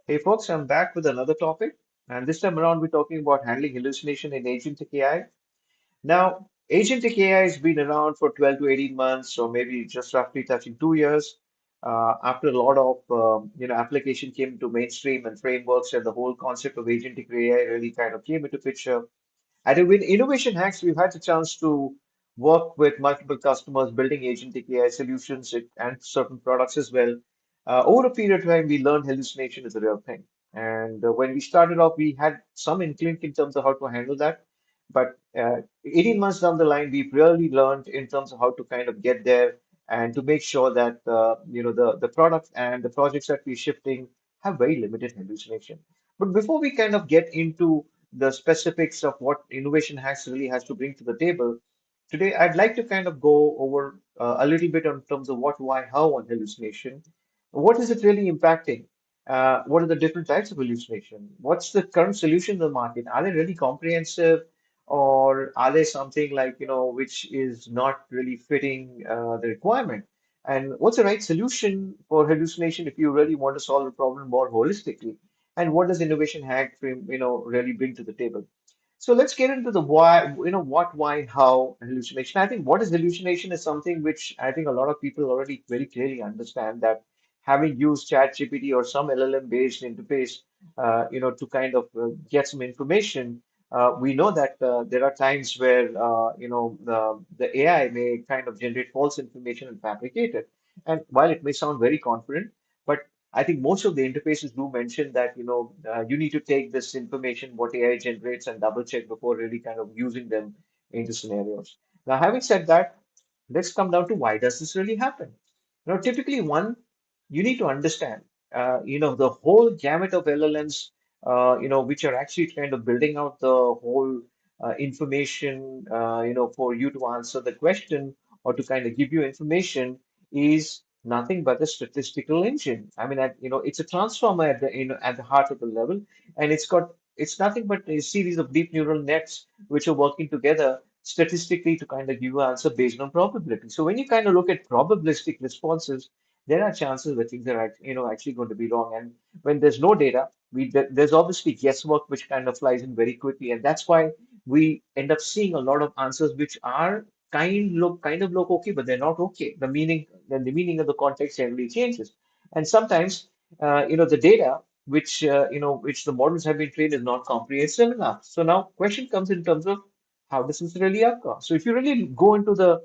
Hey folks, I'm back with another topic, and this time around we're talking about handling hallucination in Agentic AI. Now, Agentic AI has been around for 12 to 18 months, or maybe just roughly touching 2 years. After a lot of application came to mainstream and frameworks, and the whole concept of Agentic AI really kind of came into picture. I think with Innovation Hacks, we've had the chance to work with multiple customers building agentic AI solutions and certain products as well. Over a period of time, we learned hallucination is a real thing. And when we started off, we had some inkling in terms of how to handle that. But 18 months down the line, we've really learned in terms of how to kind of get there and to make sure that the products and the projects that we're shifting have very limited hallucination. But before we kind of get into the specifics of what innovation hacks really has to bring to the table. Today, I'd like to kind of go over a little bit on terms of what, why, how on hallucination. What is it really impacting? What are the different types of hallucination? What's the current solution in the market? Are they really comprehensive, or are they something like, which is not really fitting the requirement? And what's the right solution for hallucination if you really want to solve the problem more holistically? And what does innovation hack frame, really bring to the table? So let's get into the why, what, why, how hallucination. I think what is hallucination is something which I think a lot of people already very clearly understand that having used ChatGPT or some LLM-based interface, to kind of get some information, we know that there are times where, the AI may kind of generate false information and fabricate it. And while it may sound very confident, but I think most of the interfaces do mention that, you need to take this information, what AI generates, and double check before really kind of using them into scenarios. Now, having said that, let's come down to why does this really happen? Typically, one, you need to understand, the whole gamut of LLMs, which are actually kind of building out the whole information, for you to answer the question or to kind of give you information is nothing but a statistical engine. I mean, it's a transformer at at the heart of the level, and it's nothing but a series of deep neural nets which are working together statistically to kind of give you an answer based on probability. So when you kind of look at probabilistic responses, there are chances that things are actually going to be wrong. And when there's no data, there's obviously guesswork which kind of flies in very quickly, and that's why we end up seeing a lot of answers which are kind of look okay, but they're not okay. The meaning of the context generally changes, and sometimes the data which the models have been trained is not comprehensive enough. So now question comes in terms of how this is really occur. So if you really go into the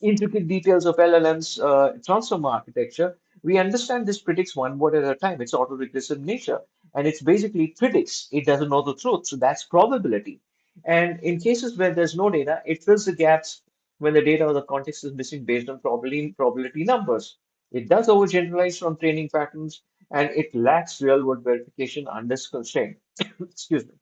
intricate details of LLM's transformer architecture, we understand this predicts one word at a time. It's autoregressive nature, and it's basically predicts. It doesn't know the truth, so that's probability. And in cases where there's no data, it fills the gaps when the data or the context is missing based on probability numbers. It does overgeneralize from training patterns, and it lacks real-world verification under constraint. Excuse me.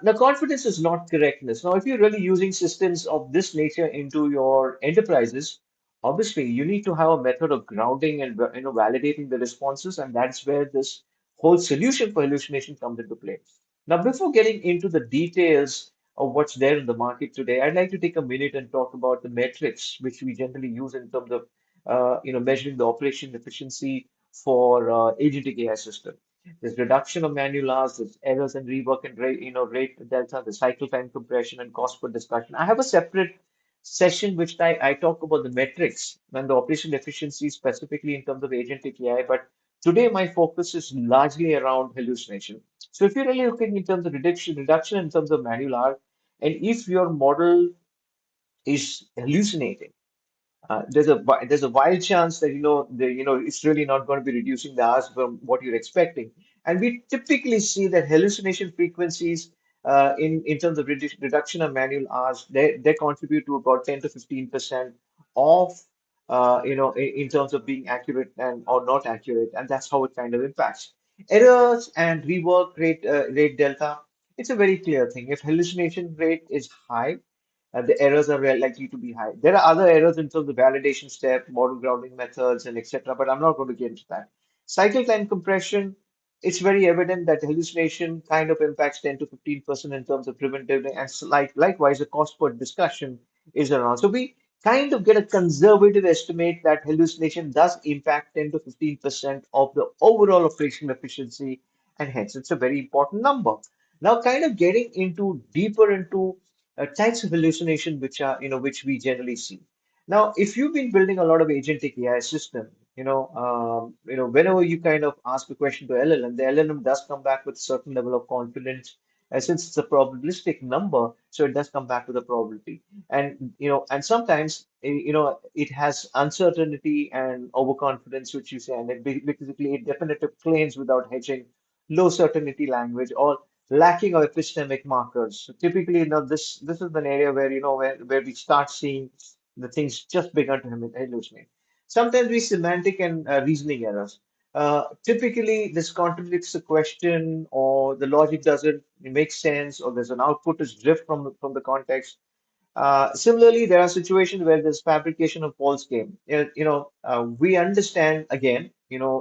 The confidence is not correctness. Now, if you're really using systems of this nature into your enterprises, obviously you need to have a method of grounding and validating the responses, and that's where this whole solution for hallucination comes into play. Now, before getting into the details of what's there in the market today, I'd like to take a minute and talk about the metrics which we generally use in terms of measuring the operation efficiency for agentic AI system. There's reduction of manual hours, there's errors and rework and rate delta, the cycle time compression and cost per discussion. I have a separate session which I talk about the metrics and the operational efficiency specifically in terms of agentic AI, but today my focus is largely around hallucination. So if you're really looking in terms of reduction in terms of manual hour, and if your model is hallucinating, there's a wild chance that it's really not going to be reducing the hours from what you're expecting. And we typically see that hallucination frequencies in terms of reduction of manual hours, they contribute to about 10 to 15% of in terms of being accurate and or not accurate, and that's how it kind of impacts errors and rework rate delta. It's a very clear thing. If hallucination rate is high, the errors are likely to be high. There are other errors in terms of the validation step, model grounding methods, and etc. But I'm not going to get into that. Cycle time compression, it's very evident that hallucination kind of impacts 10 to 15% in terms of preventive, and likewise, the cost per discussion is around. So we kind of get a conservative estimate that hallucination does impact 10 to 15% of the overall operational efficiency, and hence it's a very important number. Now, kind of getting into deeper into types of hallucination which are, which we generally see. Now, if you've been building a lot of agentic AI system, whenever you kind of ask a question to LLM, the LLM does come back with a certain level of confidence. Since it's a probabilistic number, so it does come back with a probability. And sometimes it has uncertainty and overconfidence, which you say, and basically it definitive claims without hedging, low certainty language, or lacking of epistemic markers. So typically, this is an area where where we start seeing the things just begun to hallucinate. Sometimes we semantic and reasoning errors. Typically, this contradicts the question, or the logic doesn't make sense, or there's an output is drift from the context. Similarly, there are situations where there's fabrication of false claim. We understand again,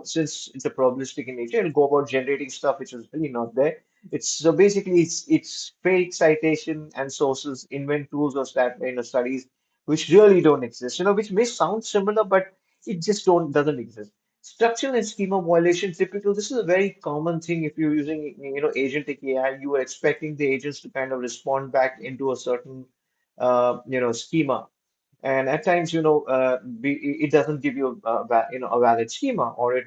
since it's a probabilistic in nature, it'll go about generating stuff which is really not there. It's so basically it's fake citation and sources, invent tools or studies which really don't exist. Which may sound similar, but it just don't doesn't exist. Structural and schema violation, typical. This is a very common thing if you're using, agentic AI. You are expecting the agents to kind of respond back into a certain schema. And at times, it doesn't give you a valid schema, or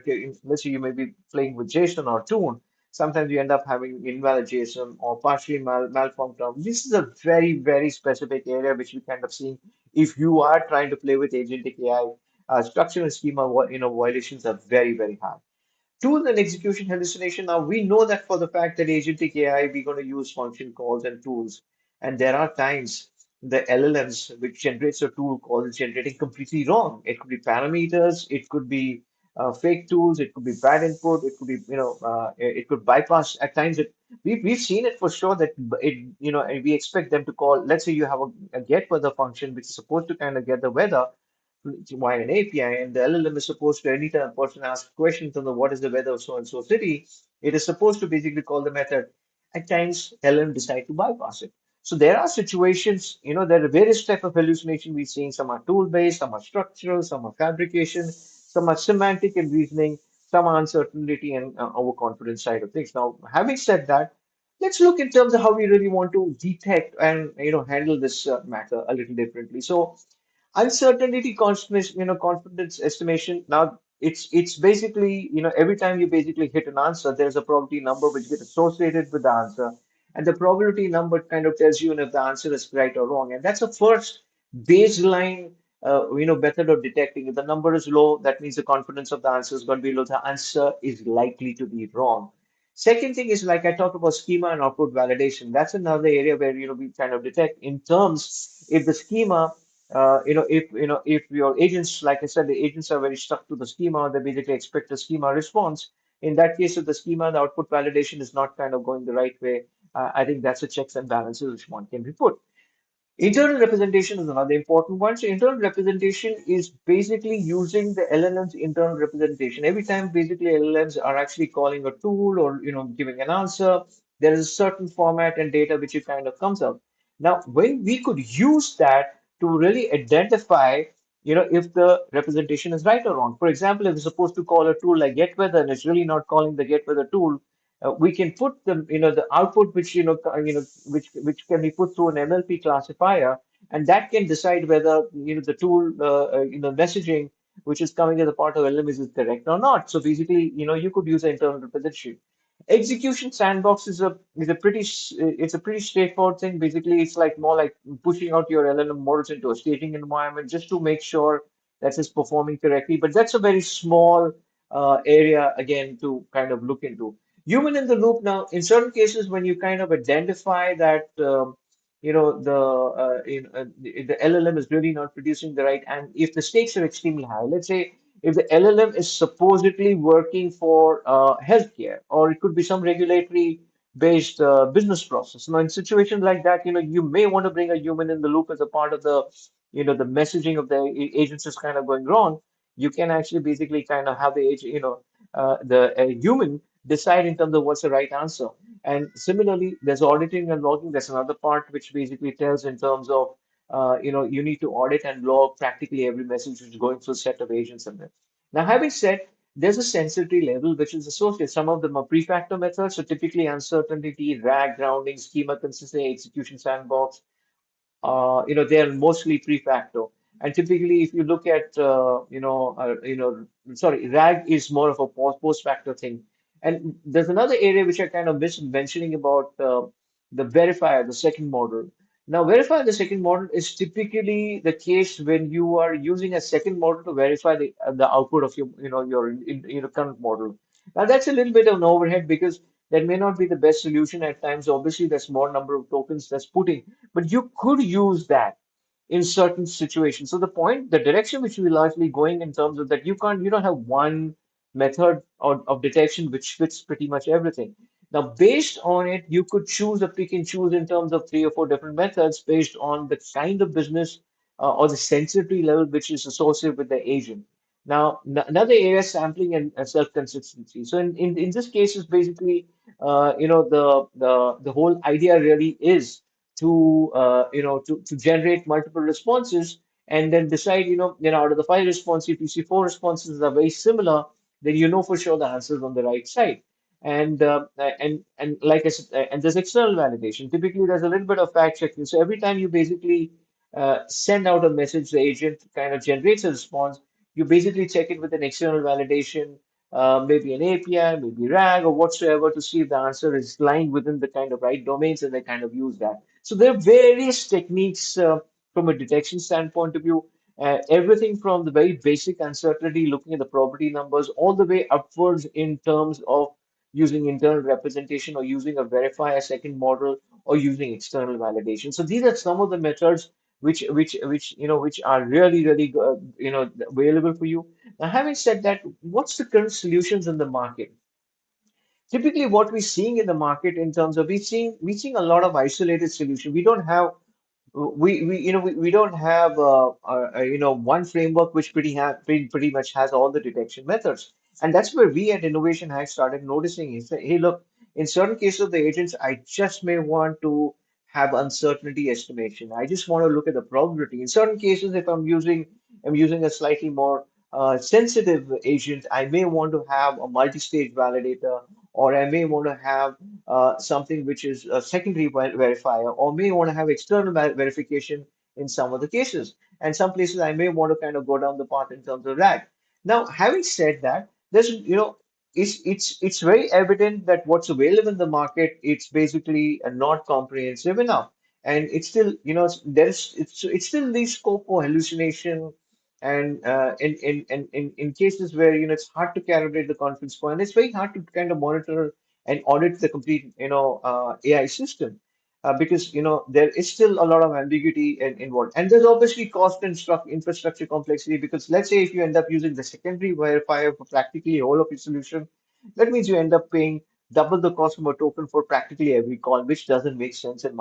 let's say you may be playing with JSON or Tune. Sometimes you end up having invalid JSON or partially malformed term. This is a very, very specific area which we kind of see if you are trying to play with agentic AI. Structural schema, violations are very, very high. Tool and execution hallucination. Now, we know that for the fact that agentic AI, we're going to use function calls and tools. And there are times the LLMs, which generates a tool call, is generating completely wrong. It could be parameters, it could be fake tools, it could be bad input, it could be, it could bypass at times. We've seen it for sure that and we expect them to call, let's say you have a get weather function, which is supposed to kind of get the weather via an API, and the LLM is supposed to, anytime a person asks questions on the what is the weather of so and so city, it is supposed to basically call the method. At times, LLM decide to bypass it. So there are situations, there are various type of hallucination we're seeing. Some are tool-based, some are structural, some are fabrication, some are semantic and reasoning, some are uncertainty and overconfidence side of things. Now, having said that, let's look in terms of how we really want to detect and handle this matter a little differently. So uncertainty confidence, confidence estimation. Now it's basically, every time you basically hit an answer, there's a probability number which gets associated with the answer. And the probability number kind of tells you if the answer is right or wrong. And that's the first baseline method of detecting. If the number is low, that means the confidence of the answer is going to be low. The answer is likely to be wrong. Second thing is, like I talked about, schema and output validation. That's another area where we kind of detect in terms if the schema if your agents, like I said, the agents are very stuck to the schema, they basically expect a schema response. In that case, if the schema, the output validation is not kind of going the right way, I think that's a checks and balances which one can be put. Internal representation is another important one. So internal representation is basically using the LLM's internal representation. Every time basically LLMs are actually calling a tool or giving an answer, there is a certain format and data which it kind of comes up. Now, when we could use that to really identify, if the representation is right or wrong. For example, if we're supposed to call a tool like getWeather and it's really not calling the getWeather tool, we can put the output which which can be put through an NLP classifier, and that can decide whether the tool messaging which is coming as a part of LM is correct or not. So basically, you could use an internal representation. Execution sandbox is a pretty straightforward thing. Basically, it's like more like pushing out your LLM models into a staging environment just to make sure that it's performing correctly. But that's a very small area again to kind of look into. Human in the loop. Now, in certain cases, when you kind of identify that the LLM is really not producing the right, and if the stakes are extremely high, let's say if the LLM is supposedly working for healthcare, or it could be some regulatory based business process. Now, in situations like that, you may want to bring a human in the loop as a part of the the messaging of the agents is kind of going wrong. You can actually basically kind of have the agent, the human decide in terms of what's the right answer. And similarly, there's auditing and logging. That's another part which basically tells in terms of you need to audit and log practically every message which is going through a set of agents in there. Now, having said, there's a sensitivity level which is associated. Some of them are prefactor methods, so typically uncertainty, RAG, grounding, schema consistency, execution sandbox, they are mostly pre-factor. And typically, if you look at, sorry, RAG is more of a post-factor thing. And there's another area which I kind of missed mentioning about the verifier, the second model. Now, verifier, the second model is typically the case when you are using a second model to verify the output of your current model. Now, that's a little bit of an overhead because that may not be the best solution at times. Obviously, there's more number of tokens that's putting, but you could use that in certain situations. So the point, the direction which we're largely going in terms of that you don't have one method of detection which fits pretty much everything. Now, based on it, you could choose a pick and choose in terms of three or four different methods based on the kind of business or the sensitivity level which is associated with the agent. Now, another area is sampling and self-consistency. So in this case, is basically the whole idea really is to generate multiple responses and then decide, out of the five responses, if you see four responses are very similar, then you know for sure the answer is on the right side. And like I said, and there's external validation. Typically, there's a little bit of fact checking. So every time you basically send out a message, the agent kind of generates a response. You basically check it with an external validation, maybe an API, maybe RAG or whatsoever to see if the answer is lying within the kind of right domains and they kind of use that. So there are various techniques from a detection standpoint of view, everything from the very basic uncertainty, looking at the probability numbers, all the way upwards in terms of using internal representation or using a verifier second model or using external validation. So these are some of the methods which are really available for you. Now, having said that, what's the current solutions in the market? Typically, what we're seeing in the market in terms of we're seeing a lot of isolated solution. We don't have we don't have one framework which pretty much has all the detection methods, and that's where we at Innovation Hack started noticing is that, hey, look, in certain cases of the agents, I just may want to have uncertainty estimation. I just want to look at the probability. In certain cases, if I'm using a slightly more sensitive agent, I may want to have a multi-stage validator, or I may want to have something which is a secondary verifier, or may want to have external verification in some of the cases. And some places I may want to kind of go down the path in terms of RAG. Now, having said that, it's very evident that what's available in the market, it's basically not comprehensive enough. And it's still, it's still the scope for hallucination and in cases where it's hard to calibrate the confidence point, it's very hard to kind of monitor and audit the complete AI system because there is still a lot of ambiguity involved, and there's obviously cost and infrastructure complexity because let's say if you end up using the secondary verifier for practically all of your solution, that means you end up paying double the cost of a token for practically every call, which doesn't make sense in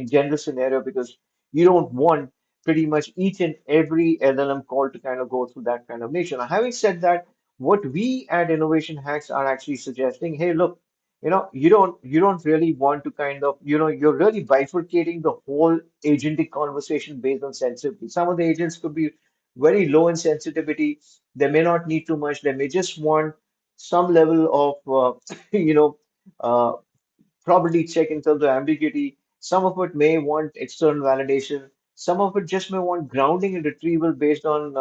general scenario because you don't want pretty much each and every LLM call to kind of go through that kind of nature. Now, having said that, what we at Innovation Hacks are actually suggesting, hey, look, you don't really want to kind of, you're really bifurcating the whole agentic conversation based on sensitivity. Some of the agents could be very low in sensitivity. They may not need too much. They may just want some level of, uh, probability check in terms of ambiguity. Some of it may want external validation. Some of it just may want grounding and retrieval based on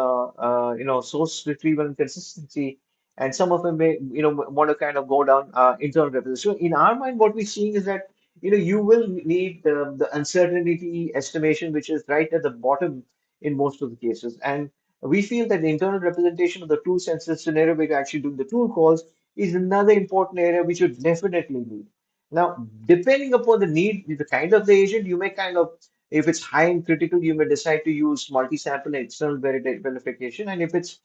source retrieval and consistency. And some of them may want to kind of go down internal representation. So in our mind, what we're seeing is that you will need the uncertainty estimation, which is right at the bottom in most of the cases. And we feel that the internal representation of the tool sensitive scenario where you're actually doing the tool calls is another important area which you definitely need. Now, depending upon the need, the kind of the agent, you may kind of, if it's high and critical, you may decide to use multi-sample and external verification. And if it's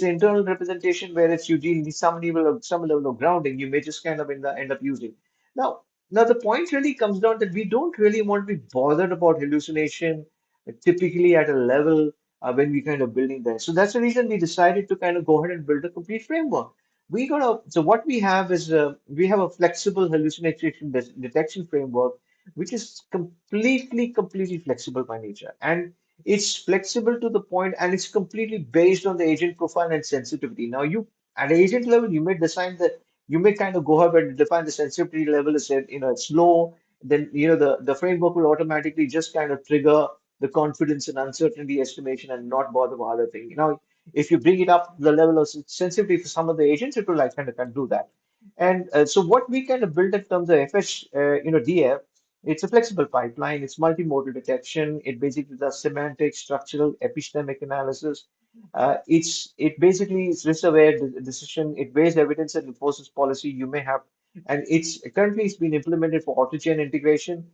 internal representation where it's you need some level of grounding, you may just kind of end up using. Now, now the point really comes down that we don't really want to be bothered about hallucination typically at a level when we kind of building that. So that's the reason we decided to kind of go ahead and build a complete framework. So what we have is we have a flexible hallucination detection framework, which is completely flexible by nature. And it's flexible to the point, and it's completely based on the agent profile and sensitivity. Now, you at agent level, you may design the you may kind of go ahead and define the sensitivity level as it's low. Then the framework will automatically just kind of trigger the confidence and uncertainty estimation and not bother with other thing. If you bring it up the level of sensitivity for some of the agents, it will like kind of do that. And so what we kind of built in terms of FS, DF, it's a flexible pipeline. It's multimodal detection. It basically does semantic, structural, epistemic analysis. It basically is risk-aware decision. It weighs evidence and enforces policy. You may have, and it's been implemented for autogen integration.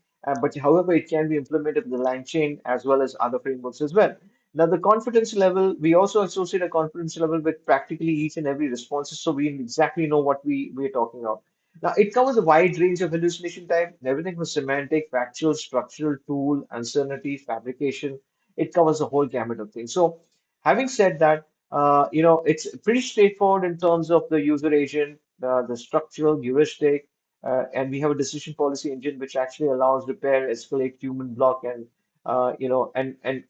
But however, it can be implemented with the line chain as well as other frameworks as well. Now, the confidence level, we also associate a confidence level with practically each and every responses, so we exactly know what we're talking about. Now, it covers a wide range of hallucination type, everything from semantic, factual, structural, tool, uncertainty, fabrication. It covers the whole gamut of things. So, having said that, it's pretty straightforward in terms of the user agent, the structural, heuristic, and we have a decision policy engine which actually allows repair, escalate, human block, and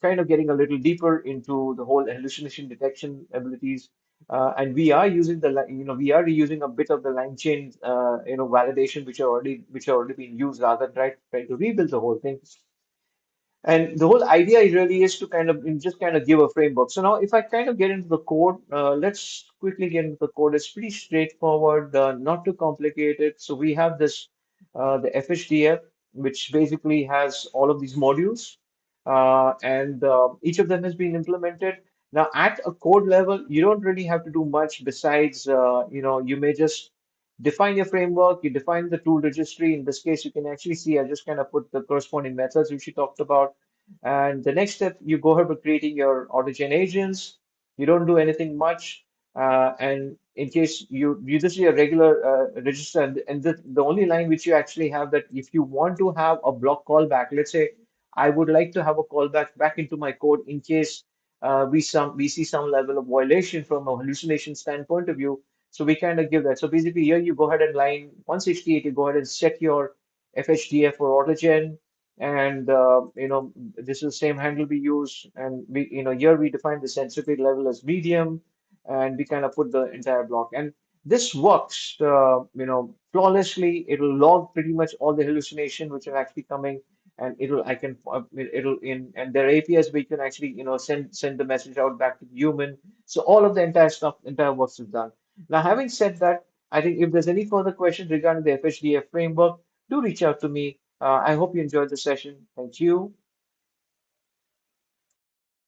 kind of getting a little deeper into the whole hallucination detection abilities. And we are reusing a bit of the line chain, validation which are already being used rather than try to rebuild the whole thing. And the whole idea really is to just kind of give a framework. So now, if I kind of get into the code, let's quickly get into the code. It's pretty straightforward, not too complicated. So we have the FHDF, which basically has all of these modules, and each of them has been implemented. Now, at a code level, you don't really have to do much besides, you may just define your framework, you define the tool registry. In this case, you can actually see I just kind of put the corresponding methods which you talked about. And the next step, you go ahead with creating your AutoGen agents. You don't do anything much. And in case you just do a regular register, and the only line which you actually have that if you want to have a block callback, let's say I would like to have a callback back into my code in case we see some level of violation from a hallucination standpoint of view. So we kind of give that. So basically, here you go ahead and line 168, you go ahead and set your FHDF for AutoGen, and this is the same handle we use, and here we define the sensitivity level as medium, and we kind of put the entire block. And this works, flawlessly. It'll log pretty much all the hallucination which are actually coming, and it'll in and there are APIs where you can actually send the message out back to the human. So all of the entire works is done. Now, having said that, I think if there's any further questions regarding the FHDF framework, do reach out to me. I hope you enjoyed the session. Thank you.